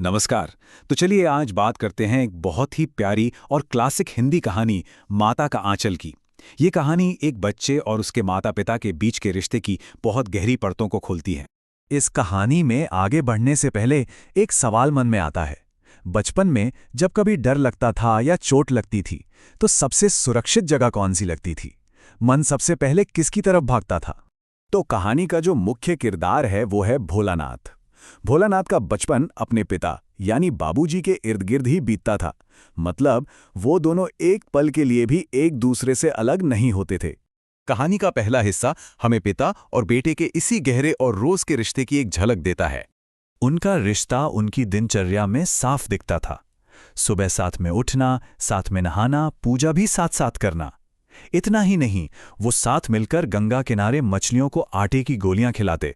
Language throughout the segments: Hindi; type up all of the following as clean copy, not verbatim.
नमस्कार। तो चलिए आज बात करते हैं एक बहुत ही प्यारी और क्लासिक हिंदी कहानी माता का आंचल की। ये कहानी एक बच्चे और उसके माता-पिता के बीच के रिश्ते की बहुत गहरी परतों को खोलती है। इस कहानी में आगे बढ़ने से पहले एक सवाल मन में आता है। बचपन में जब कभी डर लगता था या चोट लगती थी, तो सबसे सुरक्षित जगह कौन सी लगती थी? मन सबसे पहले किसकी तरफ भागता था? तो कहानी का जो मुख्य किरदार है वो है भोलानाथ। भोलानाथ का बचपन अपने पिता यानी बाबूजी के इर्द गिर्द ही बीतता था। मतलब वो दोनों एक पल के लिए भी एक दूसरे से अलग नहीं होते थे। कहानी का पहला हिस्सा हमें पिता और बेटे के इसी गहरे और रोज के रिश्ते की एक झलक देता है। उनका रिश्ता उनकी दिनचर्या में साफ दिखता था। सुबह साथ में उठना, साथ में नहाना, पूजा भी साथ साथ करना। इतना ही नहीं, वो साथ मिलकर गंगा किनारे मछलियों को आटे की गोलियां खिलाते,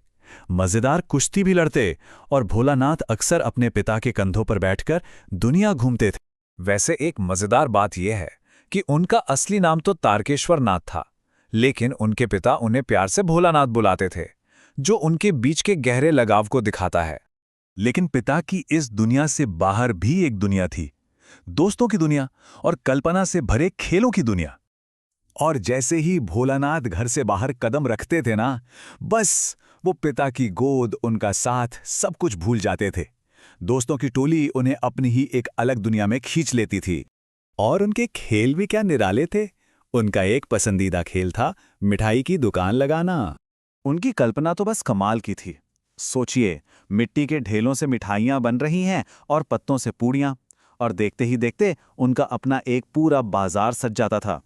मजेदार कुश्ती भी लड़ते और भोलानाथ अक्सर अपने पिता के कंधों पर बैठकर दुनिया घूमते थे। वैसे एक मजेदार बात यह है कि उनका असली नाम तो तारकेश्वर नाथ था, लेकिन उनके पिता उन्हें प्यार से भोलानाथ बुलाते थे, जो उनके बीच के गहरे लगाव को दिखाता है। लेकिन पिता की इस दुनिया से बाहर भी एक दुनिया थी, दोस्तों की दुनिया और कल्पना से भरे खेलों की दुनिया। और जैसे ही भोलानाथ घर से बाहर कदम रखते थे ना, बस वो पिता की गोद, उनका साथ, सब कुछ भूल जाते थे। दोस्तों की टोली उन्हें अपनी ही एक अलग दुनिया में खींच लेती थी। और उनके खेल भी क्या निराले थे। उनका एक पसंदीदा खेल था मिठाई की दुकान लगाना। उनकी कल्पना तो बस कमाल की थी। सोचिए, मिट्टी के ढेलों से मिठाइयाँ बन रही हैं और पत्तों से पूड़ियाँ, और देखते ही देखते उनका अपना एक पूरा बाजार सज जाता था।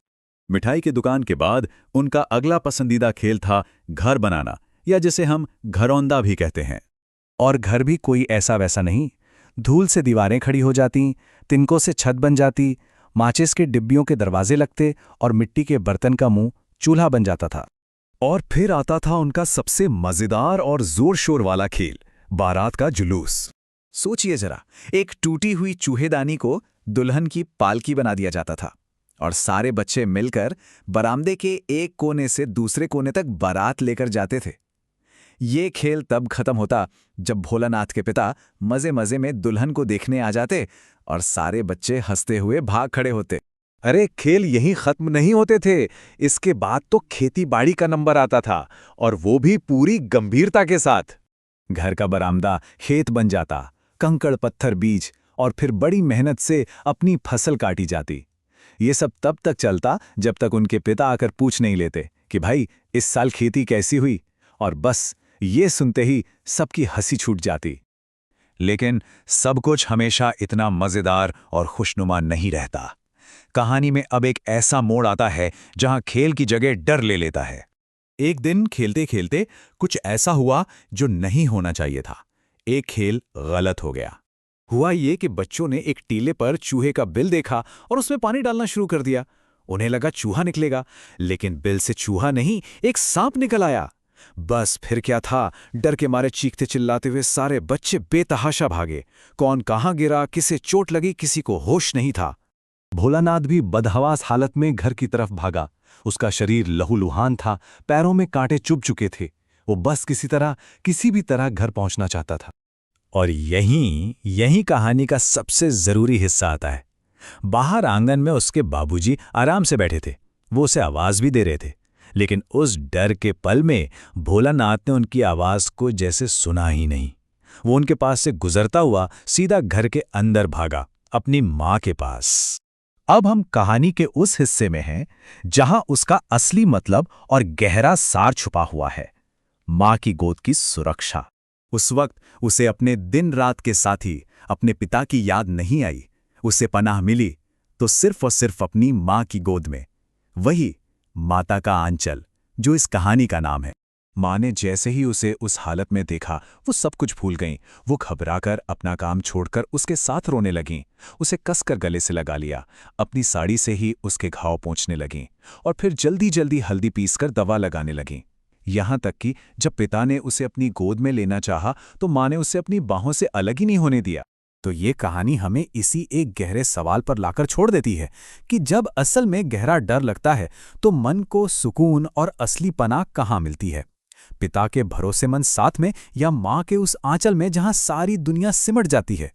मिठाई की दुकान के बाद उनका अगला पसंदीदा खेल था घर बनाना, या जिसे हम घरौंदा भी कहते हैं। और घर भी कोई ऐसा वैसा नहीं। धूल से दीवारें खड़ी हो जाती, तिनकों से छत बन जाती, माचिस के डिब्बियों के दरवाजे लगते और मिट्टी के बर्तन का मुंह चूल्हा बन जाता था। और फिर आता था उनका सबसे मजेदार और जोर शोर वाला खेल, बारात का जुलूस। सोचिए जरा, एक टूटी हुई चूहेदानी को दुल्हन की पालकी बना दिया जाता था और सारे बच्चे मिलकर बरामदे के एक कोने से दूसरे कोने तक बारात लेकर जाते थे। ये खेल तब खत्म होता जब भोलानाथ के पिता मजे मजे में दुल्हन को देखने आ जाते और सारे बच्चे हंसते हुए भाग खड़े होते। अरे, खेल यहीं खत्म नहीं होते थे। इसके बाद तो खेती बाड़ी का नंबर आता था, और वो भी पूरी गंभीरता के साथ। घर का बरामदा खेत बन जाता, कंकड़ पत्थर बीज, और फिर बड़ी मेहनत से अपनी फसल काटी जाती। ये सब तब तक चलता जब तक उनके पिता आकर पूछ नहीं लेते कि भाई इस साल खेती कैसी हुई, और बस ये सुनते ही सबकी हंसी छूट जाती। लेकिन सब कुछ हमेशा इतना मजेदार और खुशनुमा नहीं रहता। कहानी में अब एक ऐसा मोड़ आता है जहां खेल की जगह डर ले लेता है। एक दिन खेलते खेलते कुछ ऐसा हुआ जो नहीं होना चाहिए था। एक खेल गलत हो गया। हुआ ये कि बच्चों ने एक टीले पर चूहे का बिल देखा और उसमें पानी डालना शुरू कर दिया। उन्हें लगा चूहा निकलेगा, लेकिन बिल से चूहा नहीं, एक सांप निकल आया। बस फिर क्या था, डर के मारे चीखते चिल्लाते हुए सारे बच्चे बेतहाशा भागे। कौन कहां गिरा, किसे चोट लगी, किसी को होश नहीं था। भोलानाथ भी बदहवास हालत में घर की तरफ भागा। उसका शरीर लहूलुहान था, पैरों में कांटे चुभ चुके थे। वो बस किसी भी तरह घर पहुंचना चाहता था। और यहीं कहानी का सबसे जरूरी हिस्सा आता है। बाहर आंगन में उसके बाबूजी आराम से बैठे थे। वो उसे आवाज भी दे रहे थे, लेकिन उस डर के पल में भोलानाथ ने उनकी आवाज को जैसे सुना ही नहीं। वो उनके पास से गुजरता हुआ सीधा घर के अंदर भागा, अपनी माँ के पास। अब हम कहानी के उस हिस्से में हैं जहां उसका असली मतलब और गहरा सार छुपा हुआ है, माँ की गोद की सुरक्षा। उस वक्त उसे अपने दिन रात के साथी, अपने पिता की याद नहीं आई। उसे पनाह मिली तो सिर्फ और सिर्फ अपनी माँ की गोद में। वही माता का आंचल, जो इस कहानी का नाम है। माँ ने जैसे ही उसे उस हालत में देखा, वो सब कुछ भूल गईं। वो घबराकर अपना काम छोड़कर उसके साथ रोने लगीं। उसे कसकर गले से लगा लिया, अपनी साड़ी से ही उसके घाव पोंछने लगीं और फिर जल्दी जल्दी हल्दी पीसकर दवा लगाने लगीं। यहाँ तक कि जब पिता ने उसे अपनी गोद में लेना चाहा तो माँ ने उसे अपनी बाहों से अलग ही नहीं होने दिया। तो ये कहानी हमें इसी एक गहरे सवाल पर लाकर छोड़ देती है कि जब असल में गहरा डर लगता है तो मन को सुकून और असली पनाह कहाँ मिलती है। पिता के भरोसेमंद साथ में, या माँ के उस आंचल में जहां सारी दुनिया सिमट जाती है।